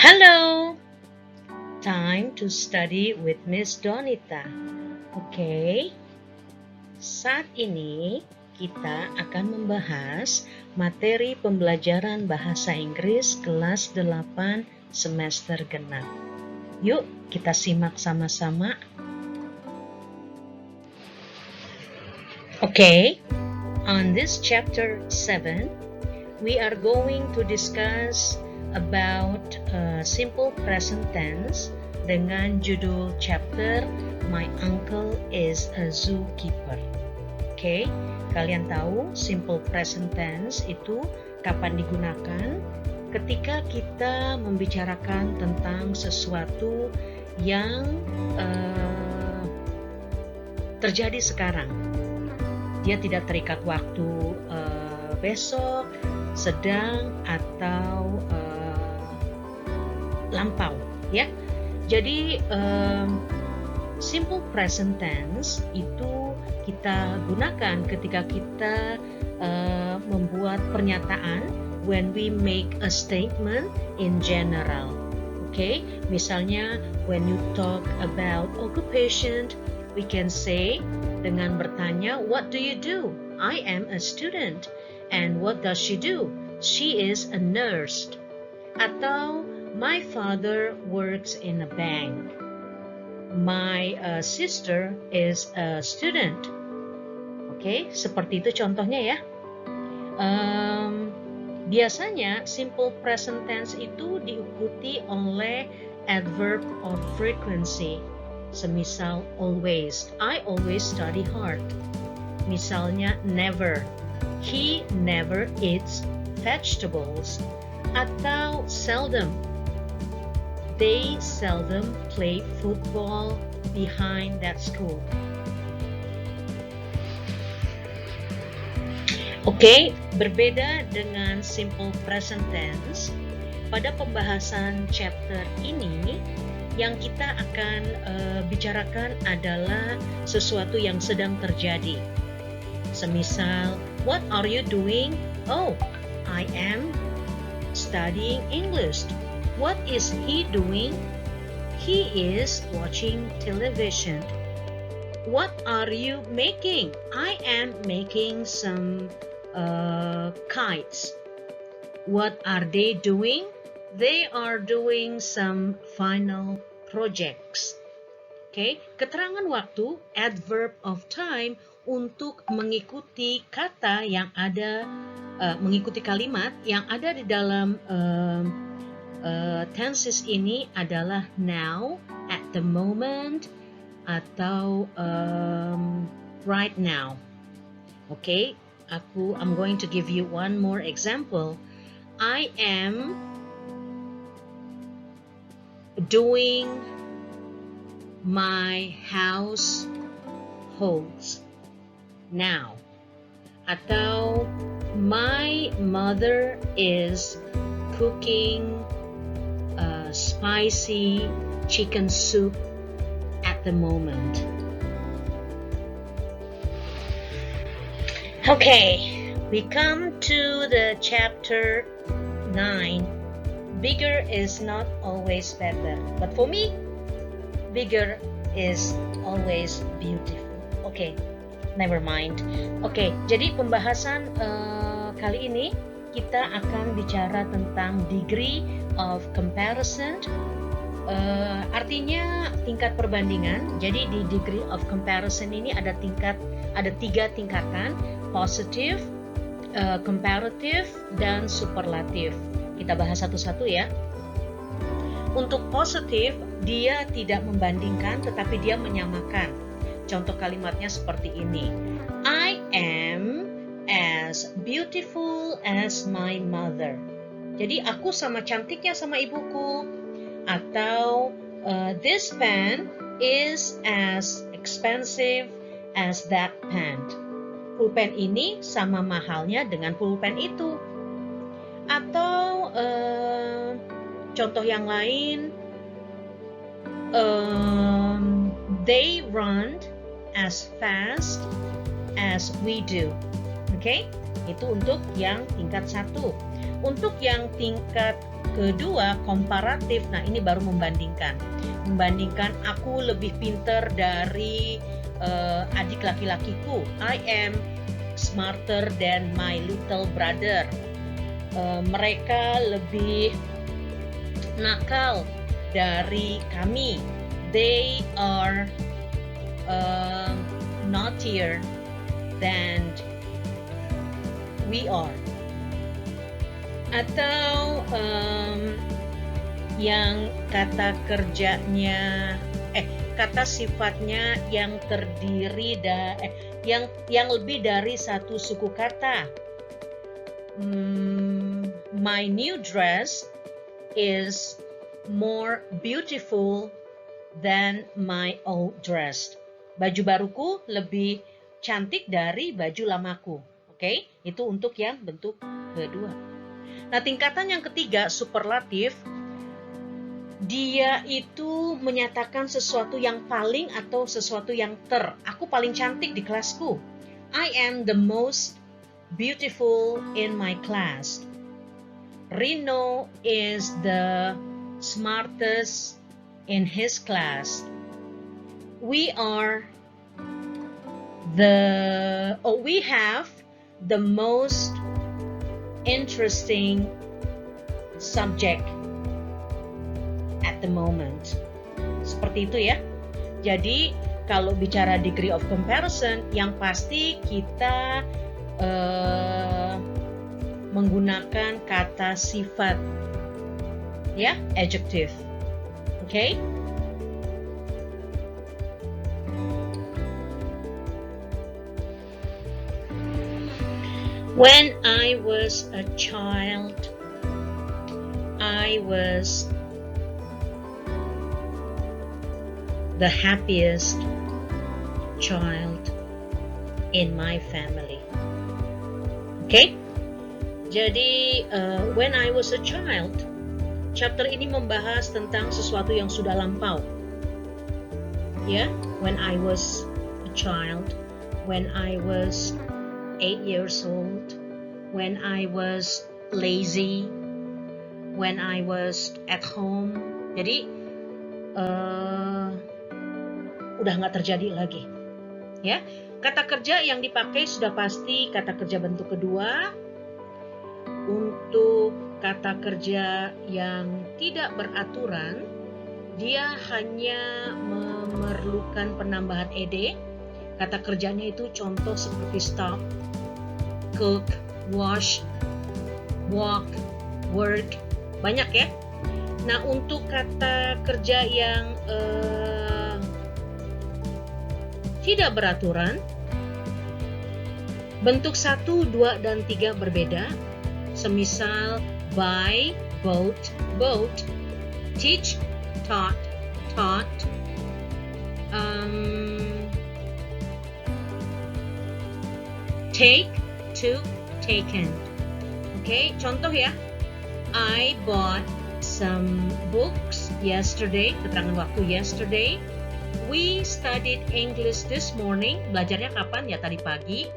Hello, time to study with Miss Donita. Oke, saat ini kita akan membahas materi pembelajaran bahasa Inggris kelas 8 semester genap. Yuk kita simak sama-sama. Oke, on this chapter 7, we are going to discuss about simple present tense dengan judul chapter My Uncle is a Zookeeper. Oke, kalian tahu simple present tense itu kapan digunakan? Ketika kita membicarakan tentang sesuatu yang terjadi sekarang. Dia tidak terikat waktu besok, sedang, atau lampau, ya. Jadi simple present tense itu kita gunakan ketika kita membuat pernyataan when we make a statement in general. Okay? Misalnya when you talk about occupation, we can say dengan bertanya, what do you do? I am a student. And what does she do? She is a nurse. Atau my father works in a bank. My sister is a student. Oke, seperti itu contohnya ya. Biasanya simple present tense itu diikuti oleh adverb of frequency. Semisal always. I always study hard. Misalnya never. He never eats vegetables. Atau seldom. They seldom play football behind that school. Oke, berbeda dengan simple present tense, pada pembahasan chapter ini yang kita akan bicarakan adalah sesuatu yang sedang terjadi. Semisal, what are you doing? Oh, I am studying English. What is he doing? He is watching television. What are you making? I am making some kites. What are they doing? They are doing some final projects. Okay, keterangan waktu, adverb of time, untuk mengikuti kata yang ada, mengikuti kalimat yang ada di dalam tenses ini adalah now, at the moment, atau right now. Okay, I'm going to give you one more example. I am doing my households now. Atau my mother is cooking spicy chicken soup at the moment. Okay, we come to the chapter 9. Bigger is not always better, but for me, bigger is always beautiful. Okay, never mind. Okay, jadi pembahasan kali ini kita akan bicara tentang degree of comparison. Artinya tingkat perbandingan. Jadi di degree of comparison ini ada 3 tingkatan: positive, comparative, dan superlative. Kita bahas satu-satu ya. Untuk positif, dia tidak membandingkan tetapi dia menyamakan. Contoh kalimatnya seperti ini. I am as beautiful as my mother. Jadi aku sama cantiknya sama ibuku. Atau this pen is as expensive as that pen. Pulpen ini sama mahalnya dengan pulpen itu. Atau contoh yang lain, they run as fast as we do. Okay? Itu untuk yang tingkat 1. Untuk yang tingkat kedua, komparatif, nah ini baru membandingkan. Membandingkan aku lebih pinter dari adik laki-lakiku. I am smarter than my little brother. Mereka lebih nakal dari kami. They are naughtier than we are. Atau yang kata kerjanya kata sifatnya yang terdiri yang lebih dari satu suku kata. My new dress is more beautiful than my old dress. Baju baruku lebih cantik dari baju lamaku. Oke, itu untuk yang bentuk kedua. Nah, tingkatan yang ketiga, superlatif, dia itu menyatakan sesuatu yang paling atau sesuatu yang aku paling cantik di kelasku. I am the most beautiful in my class. Rino is the smartest in his class. We have the most interesting subject at the moment. Seperti itu ya. Jadi kalau bicara degree of comparison, yang pasti kita menggunakan kata sifat, ya, adjective. Okay? When I was a child, I was the happiest child in my family. Okay? Jadi, when I was a child, chapter ini membahas tentang sesuatu yang sudah lampau. Ya, when I was a child, when I was 8 years old, when I was lazy, when I was at home. Jadi udah nggak terjadi lagi. Ya, kata kerja yang dipakai sudah pasti kata kerja bentuk kedua. Untuk kata kerja yang tidak beraturan, dia hanya memerlukan penambahan ed. Kata kerjanya itu contoh seperti stop, cook, wash, walk, work, banyak ya. Nah, untuk kata kerja yang tidak beraturan, bentuk 1, 2, dan 3 berbeda. Semisal buy, bought, teach, taught, take, took, taken. Oke, contoh ya. I bought some books yesterday, keterangan waktu yesterday. We studied English this morning. Belajarnya kapan? Ya tadi pagi.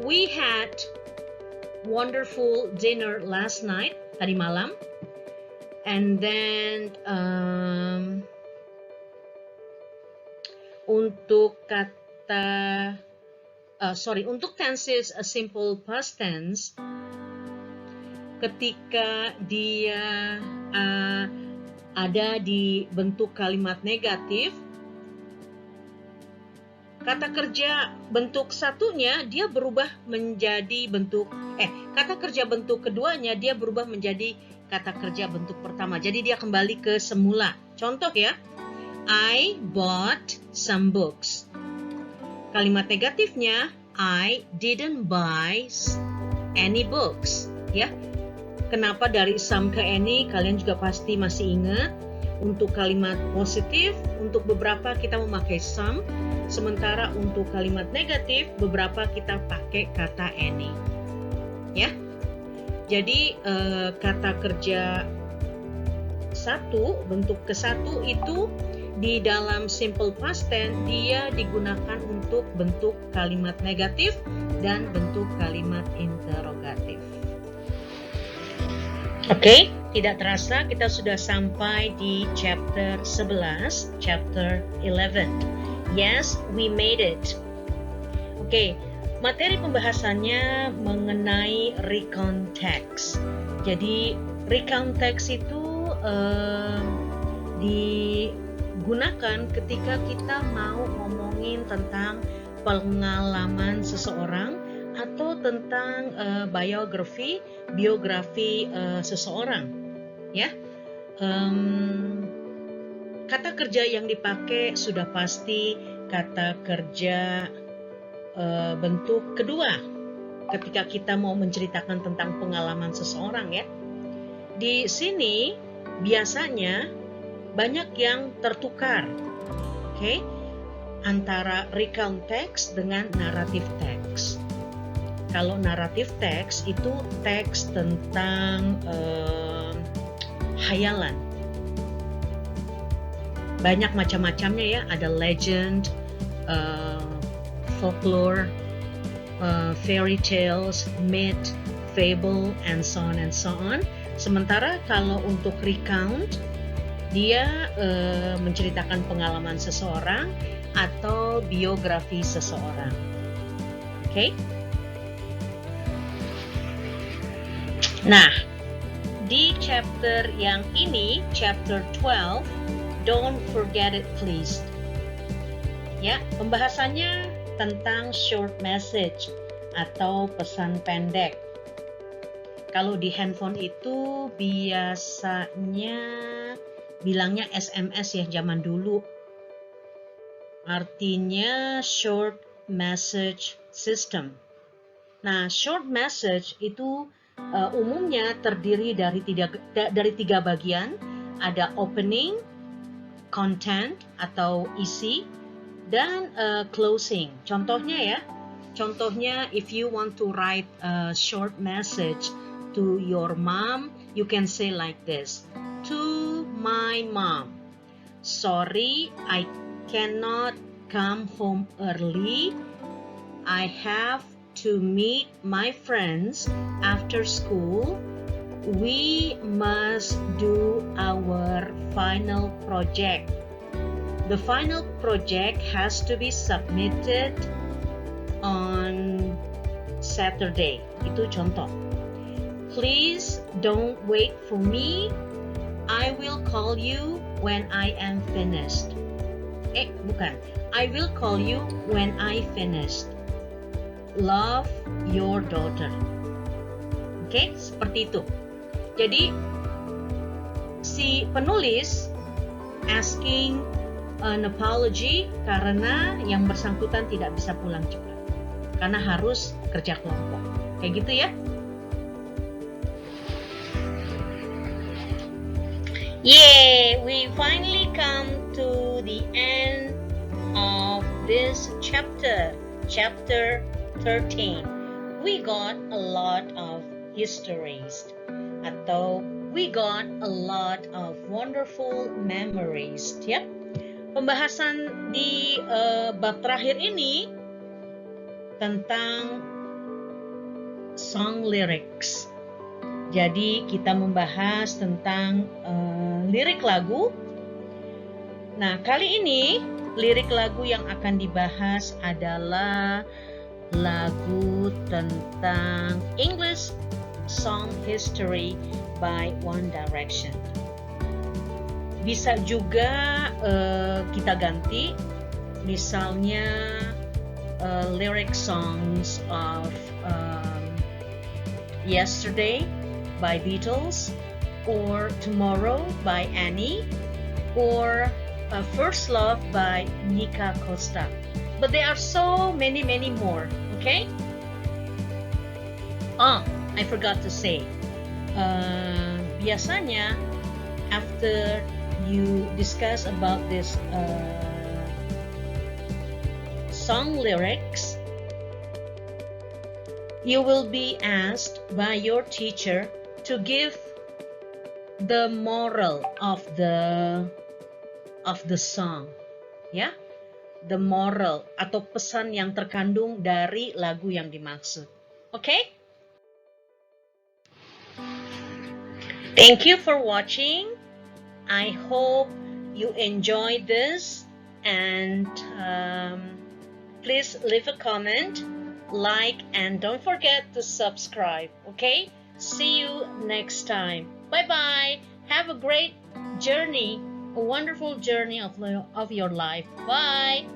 We had wonderful dinner last night, tadi malam. And then untuk untuk tenses a simple past tense, ketika dia ada di bentuk kalimat negatif, kata kerja bentuk satunya dia berubah menjadi kata kerja bentuk keduanya dia berubah menjadi kata kerja bentuk pertama. Jadi dia kembali ke semula. Contoh ya, I bought some books. Kalimat negatifnya, I didn't buy any books. Ya, kenapa dari some ke any? Kalian juga pasti masih ingat. Untuk kalimat positif, untuk beberapa kita memakai some. Sementara untuk kalimat negatif, beberapa kita pakai kata any. Ya, jadi kata kerja bentuk ke-1 itu di dalam simple past tense dia digunakan untuk bentuk kalimat negatif dan bentuk kalimat interrogatif. Oke, tidak terasa kita sudah sampai di chapter 11, chapter 11. Yes, we made it. Oke, materi pembahasannya mengenai recount text. Jadi recount text itu digunakan ketika kita mau ngomongin tentang pengalaman seseorang atau tentang biografi seseorang, ya. Kata kerja yang dipakai sudah pasti kata kerja bentuk kedua ketika kita mau menceritakan tentang pengalaman seseorang, ya. Di sini biasanya banyak yang tertukar, oke, antara recount text dengan narrative text. Kalau naratif teks itu teks tentang hayalan. Banyak macam-macamnya, ya. Ada legend, folklore, fairy tales, myth, fable, and so on and so on. Sementara kalau untuk recount, dia menceritakan pengalaman seseorang atau biografi seseorang. Oke? Nah, di chapter yang ini, chapter 12, don't forget it please. Ya, pembahasannya tentang short message atau pesan pendek. Kalau di handphone itu biasanya bilangnya SMS, ya, zaman dulu. Artinya short message system. Nah, short message itu umumnya terdiri dari tiga bagian. Ada opening, content atau isi, dan closing. Contohnya, if you want to write a short message to your mom, you can say like this: to my mom, sorry I cannot come home early, I have to meet my friends after school, we must do our final project. The final project has to be submitted on Saturday. Itu contoh. Please don't wait for me, I will call you when I am finished. I will call you when I finished. Love, your daughter. Oke, seperti itu. Jadi si penulis asking an apology karena yang bersangkutan tidak bisa pulang cepat karena harus kerja kelompok. Kayak gitu, ya. Yay, we finally come to the end of this chapter 13. We got a lot of histories, atau we got a lot of wonderful memories, ya. Pembahasan di bab terakhir ini tentang song lyrics. Jadi kita membahas tentang lirik lagu. Nah, kali ini lirik lagu yang akan dibahas adalah lagu tentang English Song History by One Direction. Bisa juga kita ganti, misalnya lyric songs of Yesterday by Beatles, or Tomorrow by Annie, or First Love by Nika Costa. But there are so many more, okay? I forgot to say, biasanya after you discuss about this song lyrics, you will be asked by your teacher to give the moral of the song, ya. The moral atau pesan yang terkandung dari lagu yang dimaksud. Oke? Thank you for watching. I hope you enjoyed this, and please leave a comment, like, and don't forget to subscribe. Okay, see you next time. Bye bye. Have a great journey, a wonderful journey of your life. Bye.